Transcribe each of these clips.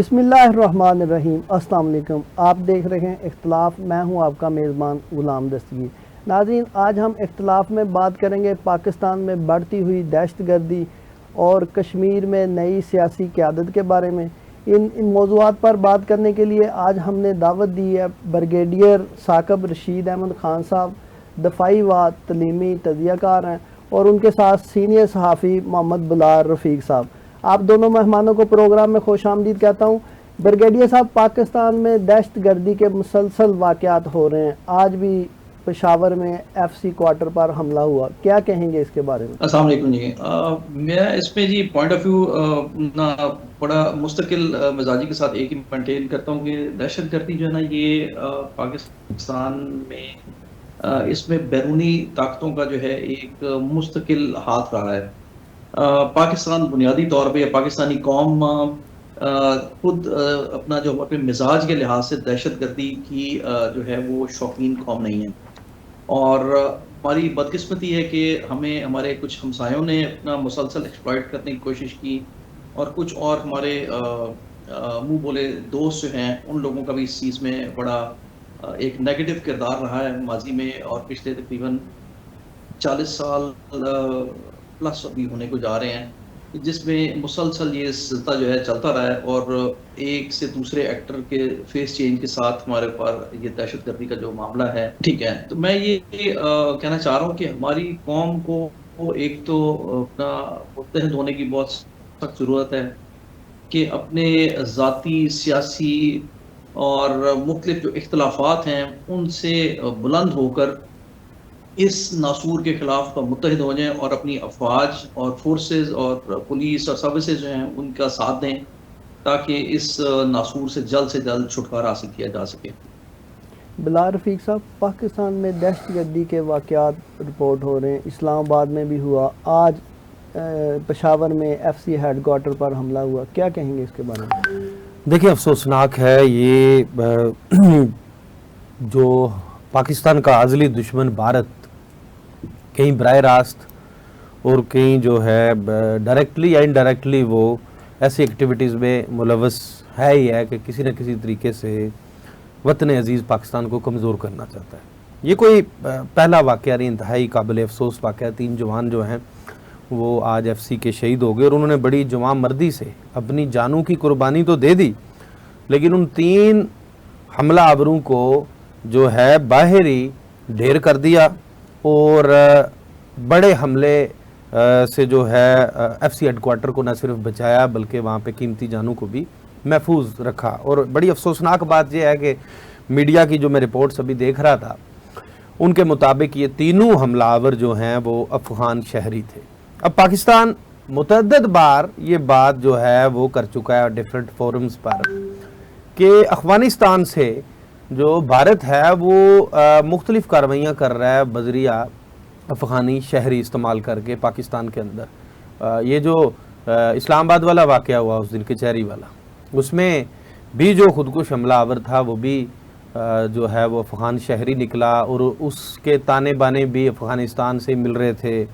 بسم اللہ الرحمن الرحیم۔ السلام علیکم، آپ دیکھ رہے ہیں اختلاف، میں ہوں آپ کا میزبان غلام دستگیر۔ ناظرین، آج ہم اختلاف میں بات کریں گے پاکستان میں بڑھتی ہوئی دہشت گردی اور کشمیر میں نئی سیاسی قیادت کے بارے میں۔ ان موضوعات پر بات کرنے کے لیے آج ہم نے دعوت دی ہے بریگیڈیئر ثاقب رشید احمد خان صاحب، دفاعی و تعلیمی تجزیہ کار ہیں، اور ان کے ساتھ سینئر صحافی محمد بلال رفیق صاحب۔ آپ دونوں مہمانوں کو پروگرام میں خوش آمدید کہتا ہوں۔ بریگیڈیئر صاحب، پاکستان میں دہشت گردی کے مسلسل واقعات ہو رہے ہیں، آج بھی پشاور میں ایف سی کوارٹر پر حملہ ہوا، کیا کہیں گے اس کے بارے میں؟ السلام علیکم جی، میں اس میں جی پوائنٹ آف ویو بڑا مستقل مزاجی کے ساتھ ایک ہی مینٹین کرتا ہوں کہ دہشت گردی جو ہے نا یہ پاکستان میں اس میں بیرونی طاقتوں کا جو ہے ایک مستقل ہاتھ رہا ہے۔ پاکستان بنیادی طور پہ پاکستانی قوم خود اپنا جو اپنے مزاج کے لحاظ سے دہشت گردی کی جو ہے وہ شوقین قوم نہیں ہے، اور ہماری بدقسمتی ہے کہ ہمیں ہمارے کچھ ہمسایوں نے اپنا مسلسل ایکسپلائٹ کرنے کی کوشش کی، اور کچھ اور ہمارے منہ بولے دوست جو ہیں ان لوگوں کا بھی اس چیز میں بڑا ایک نیگیٹو کردار رہا ہے ماضی میں، اور پچھلے تقریباً 40 سال پلس ابھی ہونے کو جا رہے ہیں جس میں مسلسل یہ سلسلہ جو ہے چلتا رہا ہے، اور ایک سے دوسرے ایکٹر کے فیس چینج کے ساتھ ہمارے اوپر یہ دہشت گردی کا جو معاملہ ہے ٹھیک ہے۔ تو میں یہ کہنا چاہ رہا ہوں کہ ہماری قوم کو ایک تو اپنا متحد ہونے کی بہت سخت ضرورت ہے کہ اپنے ذاتی سیاسی اور مختلف جو اختلافات ہیں ان سے بلند ہو کر اس ناسور کے خلاف متحد ہو جائیں، اور اپنی افواج اور فورسز اور پولیس اور سروسز جو ہیں ان کا ساتھ دیں تاکہ اس ناسور سے جلد چھٹکارا حاصل کیا جا سکے۔ بلال رفیق صاحب، پاکستان میں دہشت گردی کے واقعات رپورٹ ہو رہے ہیں، اسلام آباد میں بھی ہوا، آج پشاور میں ایف سی ہیڈ کوارٹر پر حملہ ہوا، کیا کہیں گے اس کے بارے میں؟ دیکھیں، افسوسناک ہے یہ جو پاکستان کا ازلی دشمن بھارت کہیں براہ راست اور کہیں جو ہے ڈائریکٹلی یا انڈائریکٹلی وہ ایسی ایکٹیویٹیز میں ملوث ہے ہی ہے کہ کسی نہ کسی طریقے سے وطن عزیز پاکستان کو کمزور کرنا چاہتا ہے۔ یہ کوئی پہلا واقعہ نہیں، انتہائی قابل افسوس واقعہ۔ 3 جوان جو ہیں وہ آج ایف سی کے شہید ہو گئے، اور انہوں نے بڑی جوان مردی سے اپنی جانوں کی قربانی تو دے دی، لیکن ان 3 حملہ آوروں کو جو ہے باہر ہی ڈھیر کر دیا، اور بڑے حملے سے جو ہے ایف سی ہیڈ کوارٹر کو نہ صرف بچایا بلکہ وہاں پہ قیمتی جانوں کو بھی محفوظ رکھا۔ اور بڑی افسوسناک بات یہ ہے کہ میڈیا کی جو میں رپورٹس ابھی دیکھ رہا تھا ان کے مطابق یہ تینوں حملہ آور جو ہیں وہ افغان شہری تھے۔ اب پاکستان متعدد بار یہ بات جو ہے وہ کر چکا ہے ڈیفرنٹ فورمز پر کہ افغانستان سے جو بھارت ہے وہ مختلف کارروائیاں کر رہا ہے بذریعہ افغانی شہری استعمال کر کے پاکستان کے اندر۔ یہ جو اسلام آباد والا واقعہ ہوا اس دن کچہری والا، اس میں بھی جو خودکش حملہ آور تھا وہ بھی جو ہے وہ افغان شہری نکلا، اور اس کے تانے بانے بھی افغانستان سے مل رہے تھے۔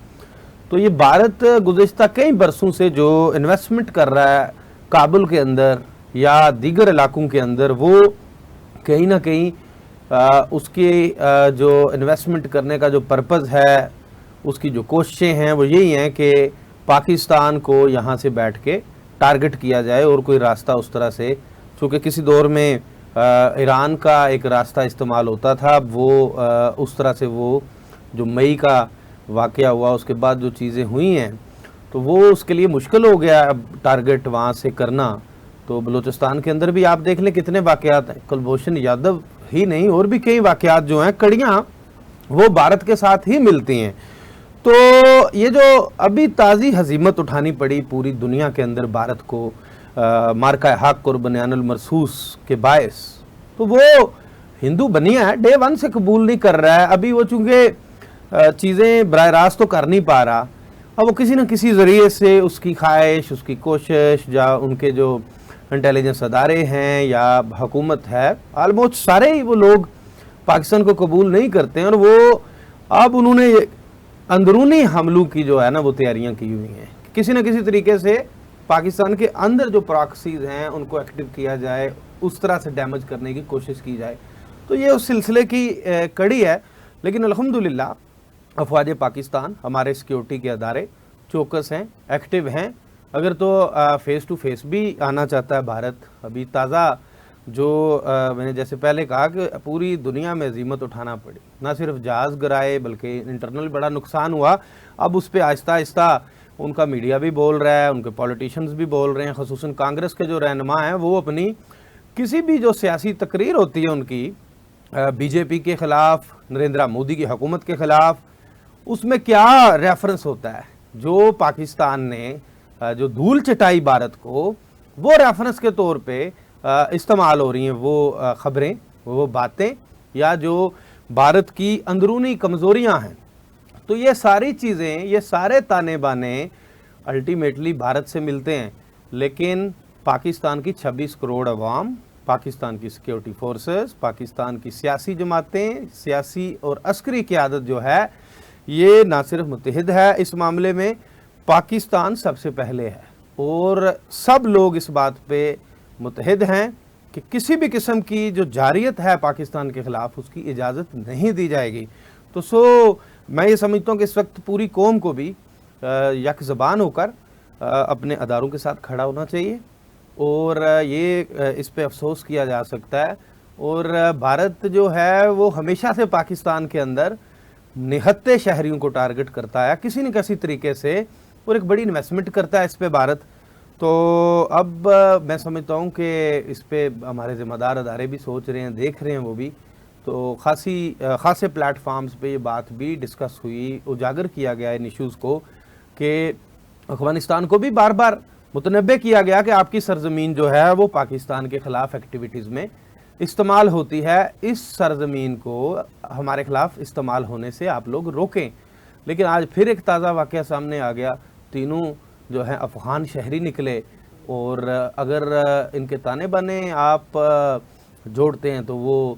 تو یہ بھارت گزشتہ کئی برسوں سے جو انویسٹمنٹ کر رہا ہے کابل کے اندر یا دیگر علاقوں کے اندر، وہ کہیں نہ کہیں اس کی جو انویسٹمنٹ کرنے کا جو پرپز ہے، اس کی جو کوششیں ہیں وہ یہی ہیں کہ پاکستان کو یہاں سے بیٹھ کے ٹارگٹ کیا جائے، اور کوئی راستہ اس طرح سے، چونکہ کسی دور میں ایران کا ایک راستہ استعمال ہوتا تھا، وہ اس طرح سے وہ جو مئی کا واقعہ ہوا اس کے بعد جو چیزیں ہوئی ہیں تو وہ اس کے لیے مشکل ہو گیا اب ٹارگٹ وہاں سے کرنا۔ تو بلوچستان کے اندر بھی آپ دیکھ لیں کتنے واقعات ہیں، کلبھوشن یادو ہی نہیں اور بھی کئی واقعات جو ہیں، کڑیاں وہ بھارت کے ساتھ ہی ملتی ہیں۔ تو یہ جو ابھی تازی ہزیمت اٹھانی پڑی پوری دنیا کے اندر بھارت کو مارکہ حق اور بنیان المرصوص کے باعث، تو وہ ہندو بنیا ہے، ڈے 1 سے قبول نہیں کر رہا ہے۔ ابھی وہ چونکہ چیزیں براہ راست تو کر نہیں پا رہا، اب وہ کسی نہ کسی ذریعے سے اس کی خواہش، اس کی کوشش، یا ان کے جو انٹیلیجنس ادارے ہیں یا حکومت ہے، آلموسٹ سارے ہی وہ لوگ پاکستان کو قبول نہیں کرتے ہیں، اور وہ اب انہوں نے اندرونی حملوں کی جو ہے نا وہ تیاریاں کی ہوئی ہیں، کسی نہ کسی طریقے سے پاکستان کے اندر جو پراکسیز ہیں ان کو ایکٹیو کیا جائے, اس طرح سے ڈیمیج کرنے کی کوشش کی جائے. تو یہ اس سلسلے کی کڑی ہے. لیکن الحمدللہ افواج پاکستان, ہمارے سیکیورٹی کے ادارے چوکس ہیں, ایکٹیو ہیں. اگر تو فیس ٹو فیس بھی آنا چاہتا ہے بھارت, ابھی تازہ جو میں نے جیسے پہلے کہا کہ پوری دنیا میں ہزیمت اٹھانا پڑی, نہ صرف جہاز گرائے بلکہ انٹرنل بڑا نقصان ہوا. اب اس پہ آہستہ آہستہ ان کا میڈیا بھی بول رہا ہے, ان کے پولیٹیشنز بھی بول رہے ہیں, خصوصاً کانگریس کے جو رہنما ہیں وہ اپنی کسی بھی جو سیاسی تقریر ہوتی ہے ان کی بی جے پی کے خلاف, نریندرا مودی کی حکومت کے خلاف, اس میں کیا ریفرنس ہوتا ہے جو پاکستان نے جو دھول چٹائی بھارت کو, وہ ریفرنس کے طور پہ استعمال ہو رہی ہیں وہ خبریں, وہ باتیں, یا جو بھارت کی اندرونی کمزوریاں ہیں. تو یہ ساری چیزیں, یہ سارے تانے بانے الٹیمیٹلی بھارت سے ملتے ہیں. لیکن پاکستان کی 26 کروڑ عوام, پاکستان کی سیکیورٹی فورسز, پاکستان کی سیاسی جماعتیں, سیاسی اور عسکری قیادت جو ہے یہ نہ صرف متحد ہے اس معاملے میں, پاکستان سب سے پہلے ہے, اور سب لوگ اس بات پہ متحد ہیں کہ کسی بھی قسم کی جو جارحیت ہے پاکستان کے خلاف اس کی اجازت نہیں دی جائے گی. تو میں یہ سمجھتا ہوں کہ اس وقت پوری قوم کو بھی یک زبان ہو کر اپنے اداروں کے ساتھ کھڑا ہونا چاہیے, اور یہ اس پہ افسوس کیا جا سکتا ہے. اور بھارت جو ہے وہ ہمیشہ سے پاکستان کے اندر نہتے شہریوں کو ٹارگٹ کرتا ہے کسی نہ کسی طریقے سے, اور ایک بڑی انویسٹمنٹ کرتا ہے اس پہ بھارت. تو اب میں سمجھتا ہوں کہ اس پہ ہمارے ذمہ دار ادارے بھی سوچ رہے ہیں, دیکھ رہے ہیں وہ بھی. تو خاصے پلیٹ فارمز پہ یہ بات بھی ڈسکس ہوئی, اجاگر کیا گیا ان ایشوز کو, کہ افغانستان کو بھی بار بار متنبع کیا گیا کہ آپ کی سرزمین جو ہے وہ پاکستان کے خلاف ایکٹیویٹیز میں استعمال ہوتی ہے, اس سرزمین کو ہمارے خلاف استعمال ہونے سے آپ لوگ روکیں. لیکن آج پھر ایک تازہ واقعہ سامنے آ گیا, تینوں جو ہیں افغان شہری نکلے, اور اگر ان کے تانے بانے آپ جوڑتے ہیں تو وہ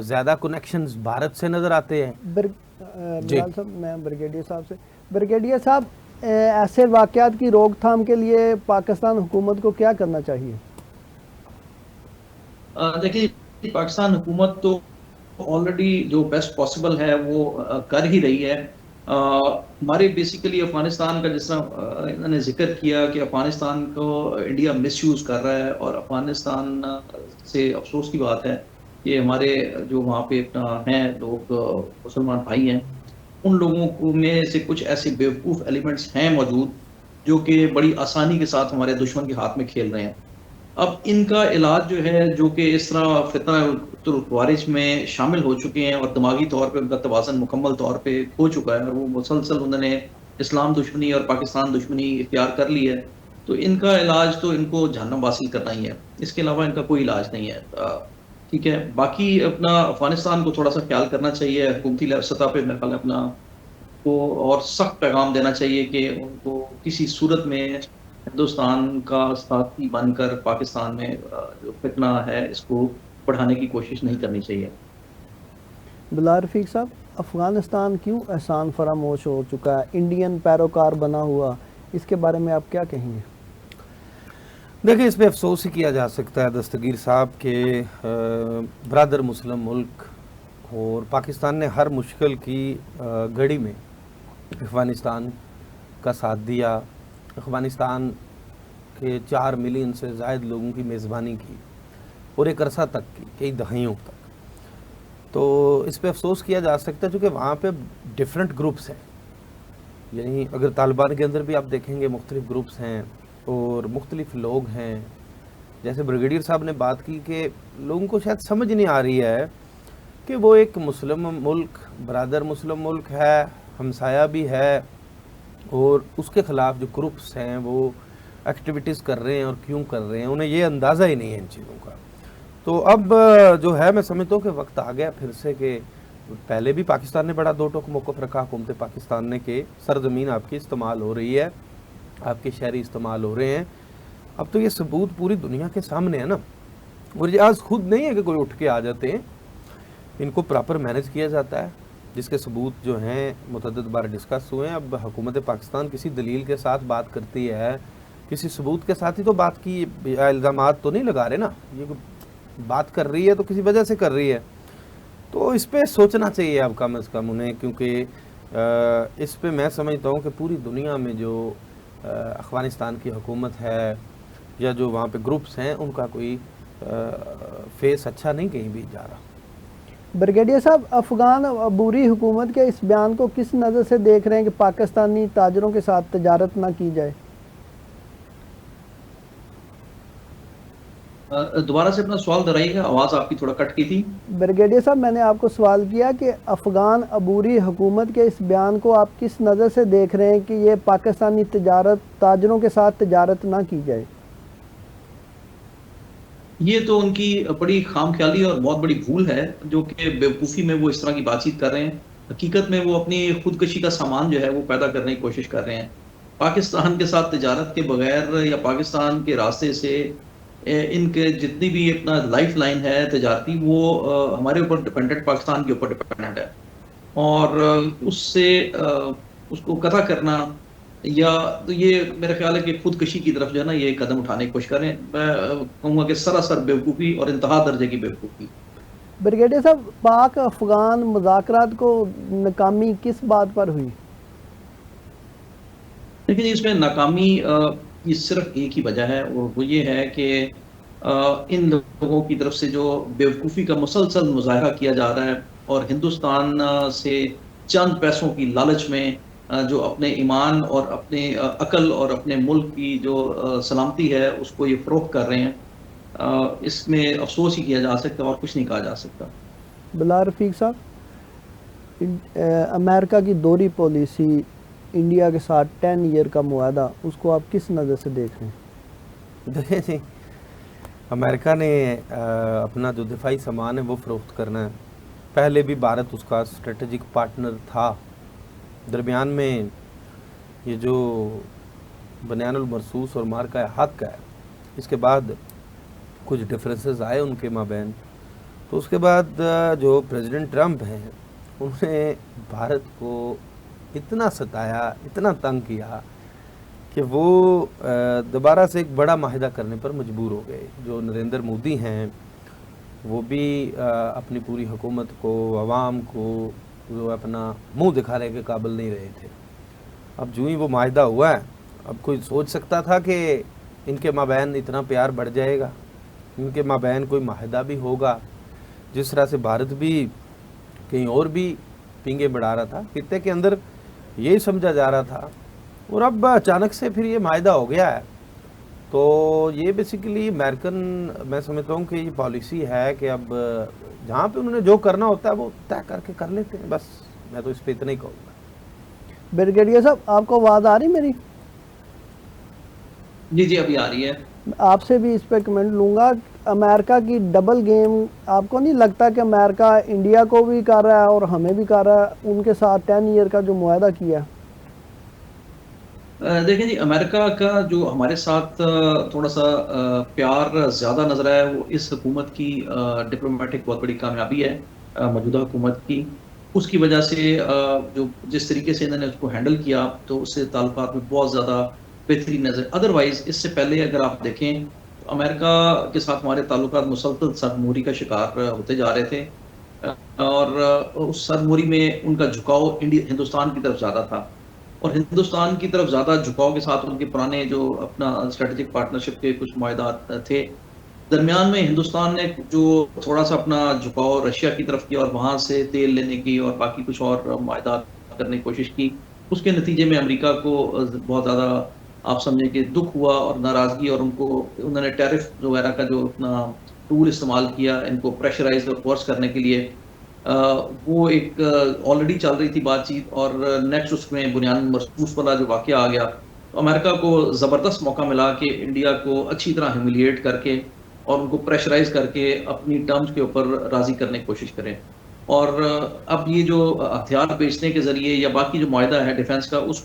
زیادہ کنیکشنز بھارت سے نظر آتے ہیں. بلال صاحب, میں بریگیڈیئر صاحب سے, بریگیڈیئر صاحب ایسے واقعات کی روک تھام کے لیے پاکستان حکومت کو کیا کرنا چاہیے؟ دیکھیے پاکستان حکومت تو آلریڈی جو بیسٹ پاسبل ہے وہ کر ہی رہی ہے. ہمارے بیسیکلی افغانستان کا جس طرح انہوں نے ذکر کیا کہ افغانستان کو انڈیا مس یوز کر رہا ہے, اور افغانستان سے افسوس کی بات ہے کہ ہمارے جو وہاں پہ اپنا ہیں لوگ مسلمان بھائی ہیں, ان لوگوں کو میں سے کچھ ایسے بیوقوف ایلیمنٹس ہیں موجود جو کہ بڑی آسانی کے ساتھ ہمارے دشمن کے ہاتھ میں کھیل رہے ہیں. اب ان کا علاج جو ہے, جو کہ اس طرح فتنہ خوارج میں شامل ہو چکے ہیں اور دماغی طور پہ ان کا توازن مکمل طور پہ ہو چکا ہے, اور وہ مسلسل انہوں نے اسلام دشمنی اور پاکستان دشمنی اختیار کر لی ہے, تو ان کا علاج تو ان کو جہنم حاصل کرنا ہی ہے, اس کے علاوہ ان کا کوئی علاج نہیں ہے. ٹھیک ہے, باقی اپنا افغانستان کو تھوڑا سا خیال کرنا چاہیے, حکومتی سطح پہ میرے خیال اپنا کو اور سخت پیغام دینا چاہیے کہ ان کو کسی صورت میں ہندوستان کا ساتھی بن کر پاکستان میں جو فتنہ ہے اس کو بڑھانے کی کوشش نہیں کرنی چاہیے. بلال رفیق صاحب, افغانستان کیوں احسان فراموش ہو چکا ہے, انڈین پیروکار بنا ہوا, اس کے بارے میں آپ کیا کہیں گے؟ دیکھیں, اس پہ افسوس ہی کیا جا سکتا ہے دستگیر صاحب کہ برادر مسلم ملک, اور پاکستان نے ہر مشکل کی گھڑی میں افغانستان کا ساتھ دیا, افغانستان کے 4 ملین سے زائد لوگوں کی میزبانی کی, اور ایک عرصہ تک کی, کئی دہائیوں تک. تو اس پہ افسوس کیا جا سکتا ہے چونکہ وہاں پہ ڈیفرنٹ گروپس ہیں, یعنی اگر طالبان کے اندر بھی آپ دیکھیں گے مختلف گروپس ہیں اور مختلف لوگ ہیں. جیسے بریگیڈیئر صاحب نے بات کی کہ لوگوں کو شاید سمجھ نہیں آ رہی ہے کہ وہ ایک مسلم ملک, برادر مسلم ملک ہے, ہمسایہ بھی ہے, اور اس کے خلاف جو گروپس ہیں وہ ایکٹیویٹیز کر رہے ہیں اور کیوں کر رہے ہیں, انہیں یہ اندازہ ہی نہیں ہے ان چیزوں کا. تو اب جو ہے میں سمجھتا ہوں کہ وقت آ گیا پھر سے کہ پہلے بھی پاکستان نے بڑا دو ٹوک موقف رکھا حکومت پاکستان نے کہ سرزمین آپ کی استعمال ہو رہی ہے, آپ کے شہری استعمال ہو رہے ہیں. اب تو یہ ثبوت پوری دنیا کے سامنے ہے نا, اور یہ آج خود نہیں ہے کہ کوئی اٹھ کے آ جاتے ہیں, ان کو پراپر مینیج کیا جاتا ہے, جس کے ثبوت جو ہیں متعدد بار ڈسکس ہوئے ہیں. اب حکومت پاکستان کسی دلیل کے ساتھ بات کرتی ہے کسی ثبوت کے ساتھ ہی تو بات کی، الزامات تو نہیں لگا رہے نا، یہ بات کر رہی ہے تو کسی وجہ سے کر رہی ہے، تو اس پہ سوچنا چاہیے اب کم از کم انہیں، کیونکہ اس پہ میں سمجھتا ہوں کہ پوری دنیا میں جو افغانستان کی حکومت ہے یا جو وہاں پہ گروپس ہیں ان کا کوئی فیس اچھا نہیں کہیں بھی جا رہا۔ بریگیڈیئر صاحب، افغان عبوری حکومت کے اس بیان کو کس نظر سے دیکھ رہے ہیں کہ پاکستانی تاجروں کے ساتھ تجارت نہ کی جائے؟ دوبارہ سے اپنا سوال دہرائیے گا، آواز آپ کی تھوڑا کٹ کی تھی۔ بریگیڈیئر صاحب، میں نے آپ کو سوال کیا کہ افغان عبوری حکومت کے اس بیان کو آپ کس نظر سے دیکھ رہے ہیں کہ یہ پاکستانی تاجروں کے ساتھ تجارت نہ کی جائے؟ یہ تو ان کی بڑی خام خیالی اور بہت بڑی بھول ہے، جو کہ بیوقوفی میں وہ اس طرح کی بات چیت کر رہے ہیں۔ حقیقت میں وہ اپنی خودکشی کا سامان جو ہے وہ پیدا کرنے کی کوشش کر رہے ہیں۔ پاکستان کے ساتھ تجارت کے بغیر یا پاکستان کے راستے سے ان کے جتنی بھی اپنا لائف لائن ہے تجارتی، وہ ہمارے اوپر ڈپینڈنٹ، پاکستان کے اوپر ڈپینڈنٹ ہے، اور اس سے اس کو قطع کرنا یا تو یہ میرا خیال ہے کہ خودکشی کی طرف جو ہے نا یہ قدم اٹھانے کی کوشش کریں۔ میں کہوں گا کہ سراسر بیوقوفی اور انتہا درجے کی بیوقوفی۔ بریگیڈیئر صاحب، پاک افغان مذاکرات کو ناکامی کس بات پر ہوئی؟ لیکن اس میں ناکامی یہ صرف ایک ہی وجہ ہے، اور وہ یہ ہے کہ ان لوگوں کی طرف سے جو بیوقوفی کا مسلسل مظاہرہ کیا جا رہا ہے، اور ہندوستان سے چند پیسوں کی لالچ میں جو اپنے ایمان اور اپنے عقل اور اپنے ملک کی جو سلامتی ہے اس کو یہ فروخت کر رہے ہیں، اس میں افسوس ہی کیا جا سکتا اور کچھ نہیں کہا جا سکتا۔ بلال رفیق صاحب، امریکہ کی دوہری پالیسی، انڈیا کے ساتھ 10 ایئر کا معاہدہ، اس کو آپ کس نظر سے دیکھ رہے ہیں؟ دیکھیں جی، امریکہ نے اپنا جو دفاعی سامان ہے وہ فروخت کرنا ہے۔ پہلے بھی بھارت اس کا اسٹریٹجک پارٹنر تھا، درمیان میں یہ جو بنیان المرصوص اور مارکہ حق ہے، اس کے بعد کچھ ڈفرینسز آئے ان کے مابین، تو اس کے بعد جو پریزیڈنٹ ٹرمپ ہیں انہوں نے بھارت کو اتنا ستایا، اتنا تنگ کیا کہ وہ دوبارہ سے ایک بڑا معاہدہ کرنے پر مجبور ہو گئے۔ جو نریندر مودی ہیں وہ بھی اپنی پوری حکومت کو، عوام کو جو اپنا منہ دکھانے کے قابل نہیں رہے تھے۔ اب جو ہی وہ معاہدہ ہوا ہے، اب کوئی سوچ سکتا تھا کہ ان کے مابین اتنا پیار بڑھ جائے گا، ان کے مابین کوئی معاہدہ بھی ہوگا؟ جس طرح سے بھارت بھی کہیں اور بھی پینگے بڑھا رہا تھا، خطے کے اندر یہی سمجھا جا رہا تھا، اور اب اچانک سے پھر یہ معاہدہ ہو گیا ہے۔ تو یہ بیسیکلی امریکن، میں سمجھتا ہوں کہ یہ پالیسی ہے کہ اب جہاں پہ انہوں نے جو کرنا ہوتا ہے وہ طے کر کے کر لیتے ہیں، بس میں تو اس پہ اتنا ہی کہوں گا۔ بریگیڈیئر صاحب، آپ کو آواز آ رہی میری؟ جی جی، ابھی آ رہی ہے۔ آپ سے بھی اس پہ کمنٹ لوں گا۔ امریکہ کی ڈبل گیم، آپ کو نہیں لگتا کہ امریکہ انڈیا کو بھی کر رہا ہے اور ہمیں بھی کر رہا ہے ان کے ساتھ 10 ایئر کا جو معاہدہ کیا ہے؟ دیکھیں جی، امریکہ کا جو ہمارے ساتھ تھوڑا سا پیار زیادہ نظر آیا ہے، وہ اس حکومت کی ڈپلومیٹک بہت بڑی کامیابی ہے موجودہ حکومت کی۔ اس کی وجہ سے جو جس طریقے سے انہوں نے اس کو ہینڈل کیا تو اس سے تعلقات میں بہت زیادہ بہتری نظر۔ ادروائز اس سے پہلے اگر آپ دیکھیں تو امریکہ کے ساتھ ہمارے تعلقات مسلسل سرموری کا شکار ہوتے جا رہے تھے، اور اس سرموری میں ان کا جھکاؤ ہندوستان کی طرف زیادہ تھا، اور ہندوستان کی طرف زیادہ جھکاؤ کے ساتھ ان کے پرانے جو اپنا اسٹریٹجک پارٹنرشپ کے کچھ معاہدات تھے، درمیان میں ہندوستان نے جو تھوڑا سا اپنا جھکاؤ رشیا کی طرف کیا اور وہاں سے تیل لینے کی اور باقی کچھ اور معاہدات کرنے کی کوشش کی، اس کے نتیجے میں امریکہ کو بہت زیادہ آپ سمجھیں کہ دکھ ہوا اور ناراضگی، اور انہوں نے ٹیرف وغیرہ کا جو اپنا ٹول استعمال کیا ان کو پریشرائز اور فورس کرنے کے لیے، وہ ایک آلریڈی چل رہی تھی بات چیت، اور نیکسٹ اس میں بنیان مرصوص والا جو واقعہ آ گیا تو امریکہ کو زبردست موقع ملا کہ انڈیا کو اچھی طرح ہیوملیٹ کر کے اور ان کو پریشرائز کر کے اپنی ٹرمز کے اوپر راضی کرنے کی کوشش کریں۔ اور اب یہ جو ہتھیار بیچنے کے ذریعے یا باقی جو معاہدہ ہے ڈیفنس کا، اس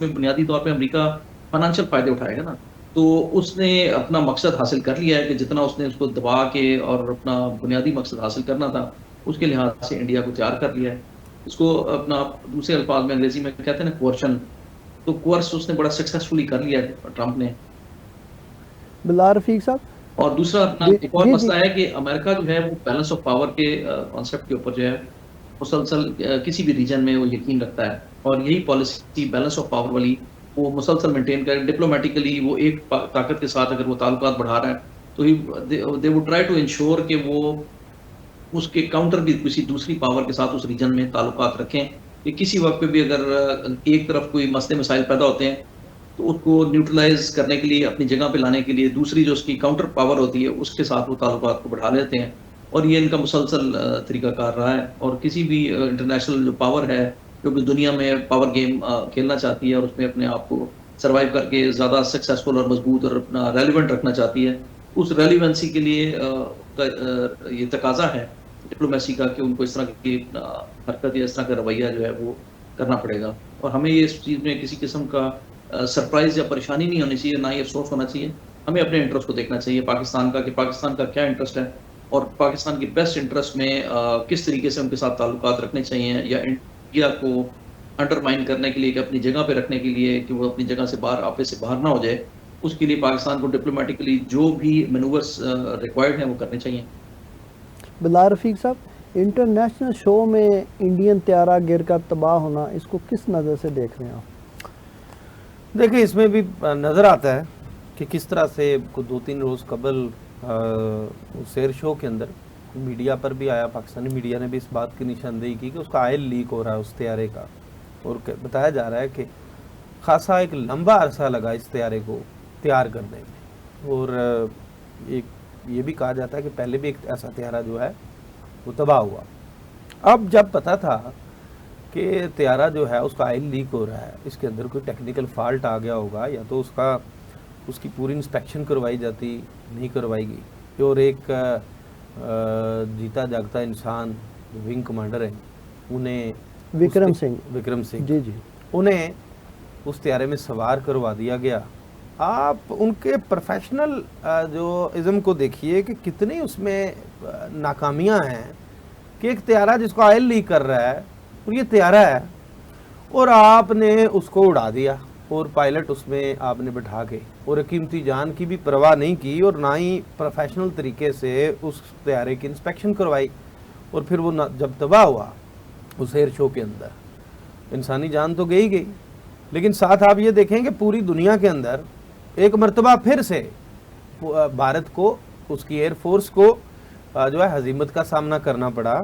میں بنیادی طور پہ امریکہ فائنانشیل فائدے اٹھائے گا نا، تو اس نے اپنا مقصد حاصل کر لیا ہے کہ جتنا اس نے اس کو دبا کے اور اپنا بنیادی مقصد حاصل کرنا تھا اس کے لحاظ سے انڈیا کو تیار کر لیا ہے۔ اس کو اپنا دوسرے الفاظ میں انگریزی میں کہتے ہیں نا کوورشن، تو کورس اس نے بڑا سکسیسفلی کر لیا ہے ٹرمپ نے، بلا رفیق صاحب اور دوسرا اپنا جی ایک اور جی مسئلہ ہے کہ امریکہ جو ہے وہ بیلنس آف پاور کے کانسیپٹ کے اوپر جو ہے مسلسل کسی بھی ریجن میں وہ یقین رکھتا ہے، اور یہی پالیسی بیلنس آف پاور والی وہ مسلسل مینٹین کرے ڈپلومیٹیکلی. وہ ایک طاقت کے ساتھ اگر وہ تعلقات بڑھا رہا ہے تو they would try to ensure کہ وہ اس کے کاؤنٹر بھی کسی دوسری پاور کے ساتھ اس ریجن میں تعلقات رکھیں، کہ کسی وقت پہ بھی اگر ایک طرف کوئی مسئلے مسائل پیدا ہوتے ہیں تو اس کو نیوٹرلائز کرنے کے لیے، اپنی جگہ پہ لانے کے لیے دوسری جو اس کی کاؤنٹر پاور ہوتی ہے اس کے ساتھ وہ تعلقات کو بڑھا لیتے ہیں. اور یہ ان کا مسلسل طریقہ کار رہا ہے. اور کسی بھی انٹرنیشنل جو پاور ہے جو بھی دنیا میں پاور گیم کھیلنا چاہتی ہے اور اس میں اپنے آپ کو سروائیو کر کے زیادہ سکسیسفل اور مضبوط اور اپنا ریلیونٹ رکھنا چاہتی ہے، اس ریلیونسی کے لیے یہ تقاضا ہے ڈپلومیسی کا کہ ان کو اس طرح کی حرکت یا اس طرح کا رویہ جو ہے وہ کرنا پڑے گا. اور ہمیں یہ اس چیز میں کسی قسم کا سرپرائز یا پریشانی نہیں ہونی چاہیے، نہ ہی افسوس ہونا چاہیے. ہمیں اپنے انٹرسٹ کو دیکھنا چاہیے پاکستان کا، کہ پاکستان کا کیا انٹرسٹ ہے اور پاکستان کی بیسٹ انٹرسٹ میں کس طریقے سے ان کے ساتھ تعلقات رکھنے چاہیے، یا انڈیا کو انڈرمائن کرنے کے لیے، کہ اپنی جگہ پہ رکھنے کے لیے کہ وہ اپنی جگہ سے باہر، آپے سے باہر نہ ہو جائے. اس کے لیے پاکستان کو ڈپلومیٹکلی جو بھی مینورز ریکوائرڈ ہیں وہ کرنے چاہیے. بلا رفیق صاحب، انٹرنیشنل شو میں انڈین طیارہ گر کر تباہ ہونا، اس کو کس نظر سے دیکھ رہے ہیں آپ؟ دیکھیں اس میں بھی نظر آتا ہے کہ کس طرح سے 2-3 روز قبل اس ایئر شو کے اندر میڈیا پر بھی آیا، پاکستانی میڈیا نے بھی اس بات کی نشاندہی کی کہ اس کا آئل لیک ہو رہا ہے اس طیارے کا، اور بتایا جا رہا ہے کہ خاصا ایک لمبا عرصہ لگا اس طیارے کو تیار کرنے میں. اور ایک یہ بھی کہا جاتا ہے کہ پہلے بھی ایک ایسا طیارہ جو ہے وہ تباہ ہوا. اب جب پتا تھا کہ طیارہ جو ہے اس کا آئل لیک ہو رہا ہے، اس کے اندر کوئی ٹیکنیکل فالٹ آ گیا ہوگا، یا تو اس کی پوری انسپیکشن کروائی جاتی، نہیں کروائی گئی. اور ایک جیتا جاگتا انسان ونگ کمانڈر ہیں، انہیں وکرم سنگھ جی جی انہیں اس طیارے میں سوار کروا دیا گیا. آپ ان کے پروفیشنل جو ازم کو دیکھیے کہ کتنی اس میں ناکامیاں ہیں، کہ ایک طیارہ جس کو آئل لیک کر رہا ہے اور یہ طیارہ ہے، اور آپ نے اس کو اڑا دیا، اور پائلٹ اس میں آپ نے بٹھا کے، اور قیمتی جان کی بھی پرواہ نہیں کی، اور نہ ہی پروفیشنل طریقے سے اس طیارے کی انسپیکشن کروائی. اور پھر وہ جب تباہ ہوا اس ایئر شو کے اندر، انسانی جان تو گئی، لیکن ساتھ آپ یہ دیکھیں کہ پوری دنیا کے اندر ایک مرتبہ پھر سے بھارت کو، اس کی ایئر فورس کو جو ہے ہزیمت کا سامنا کرنا پڑا.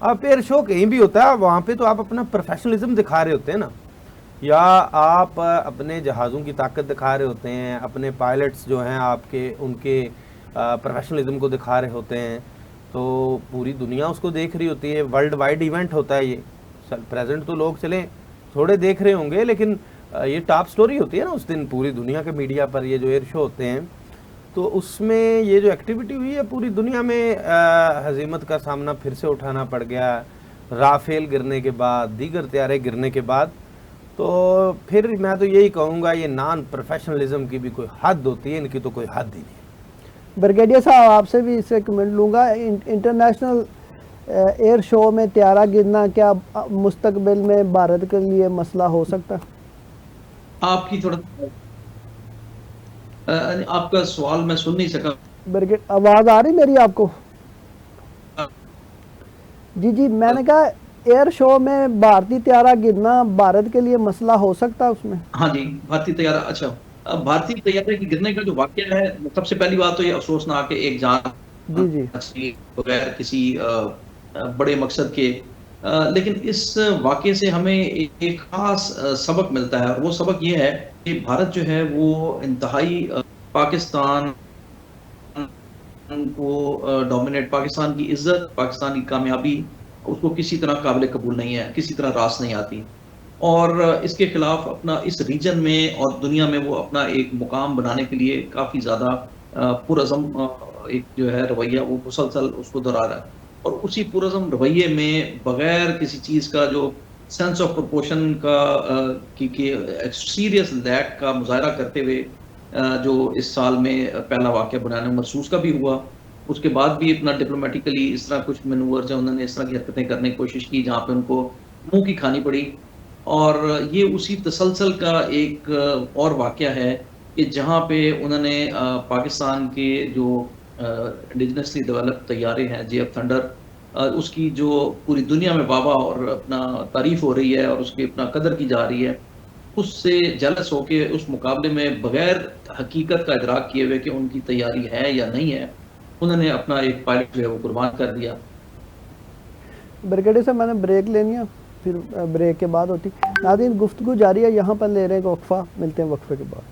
آپ ایئر شو کہیں بھی ہوتا ہے، وہاں پہ تو آپ اپنا پروفیشنلزم دکھا رہے ہوتے ہیں نا، یا آپ اپنے جہازوں کی طاقت دکھا رہے ہوتے ہیں، اپنے پائلٹس جو ہیں آپ کے، ان کے پروفیشنلزم کو دکھا رہے ہوتے ہیں. تو پوری دنیا اس کو دیکھ رہی ہوتی ہے، ورلڈ وائڈ ایونٹ ہوتا ہے یہ. پریزنٹ تو لوگ چلیں تھوڑے دیکھ رہے ہوں گے، لیکن یہ ٹاپ سٹوری ہوتی ہے نا اس دن پوری دنیا کے میڈیا پر، یہ جو ایئر شو ہوتے ہیں. تو اس میں یہ جو ایکٹیویٹی ہوئی ہے پوری دنیا میں، ہزیمت کا سامنا پھر سے اٹھانا پڑ گیا رافیل گرنے کے بعد، دیگر طیارے گرنے کے بعد. تو پھر میں تو یہی کہوں گا، یہ نان پروفیشنلزم کی بھی کوئی حد ہوتی ہے، ان کی تو کوئی حد ہی نہیں. بریگیڈیئر صاحب، آپ سے بھی اس سے کمنٹ لوں گا، انٹرنیشنل ایئر شو میں طیارہ گرنا کیا مستقبل میں بھارت کے لیے مسئلہ ہو سکتا ہے؟ آپ کی تھوڑا آپ کا سوال میں سن نہیں سکا. آواز آ رہی میری آپ کو؟ جی میں نے کہا ایئر شو میں بھارتی طیارہ گرنا بھارت کے لیے مسئلہ ہو سکتا ہے اس میں؟ ہاں جی، بھارتی طیارہ، اچھا بھارتی طیارے کی گرنے کا جو واقعہ ہے، سب سے پہلی بات تو یہ افسوسناک کہ ایک جان جی بغیر کسی بڑے مقصد کے، لیکن اس واقعے سے ہمیں ایک خاص سبق ملتا ہے، اور وہ سبق یہ ہے کہ بھارت جو ہے وہ انتہائی پاکستان کو ڈومینیٹ، پاکستان کی عزت، پاکستان کی کامیابی اس کو کسی طرح قابل قبول نہیں ہے، کسی طرح راس نہیں آتی. اور اس کے خلاف اپنا اس ریجن میں اور دنیا میں وہ اپنا ایک مقام بنانے کے لیے کافی زیادہ پرعزم ایک جو ہے رویہ وہ مسلسل اس کو دہرا رہا ہے. اور اسی پرعزم رویے میں بغیر کسی چیز کا جو سینس آف پروپورشن کا سیریس لیک کا مظاہرہ کرتے ہوئے جو اس سال میں پہلا واقعہ بنانے میں محسوس کا بھی ہوا، اس کے بعد بھی اپنا ڈپلومیٹیکلی اس طرح کچھ مینورز ہیں، انہوں نے اس طرح کی حرکتیں کرنے کی کوشش کی جہاں پہ ان کو منہ کی کھانی پڑی. اور یہ اسی تسلسل کا ایک اور واقعہ ہے کہ جہاں پہ انہوں نے پاکستان کے جو انڈیجنسلی ڈیولپ طیارے ہیں جے ایف تھنڈر، اس کی جو پوری دنیا میں واہ واہ اور اپنا تعریف ہو رہی ہے اور اس کی اپنا قدر کی جا رہی ہے، اس سے جلس ہو کے اس مقابلے میں بغیر حقیقت کا ادراک کیے ہوئے کہ ان کی تیاری ہے یا نہیں ہے، انہوں نے اپنا ایک پائلٹ جو ہے وہ قربان کر دیا۔ بریگیڈیئر صاحب میں نے بریک لینی ہے، پھر بریک کے بعد ہوتی۔ ناظرین گفتگو جاری ہے، یہاں پر لے رہے ہیں وقفہ، ملتے ہیں وقفے کے بعد۔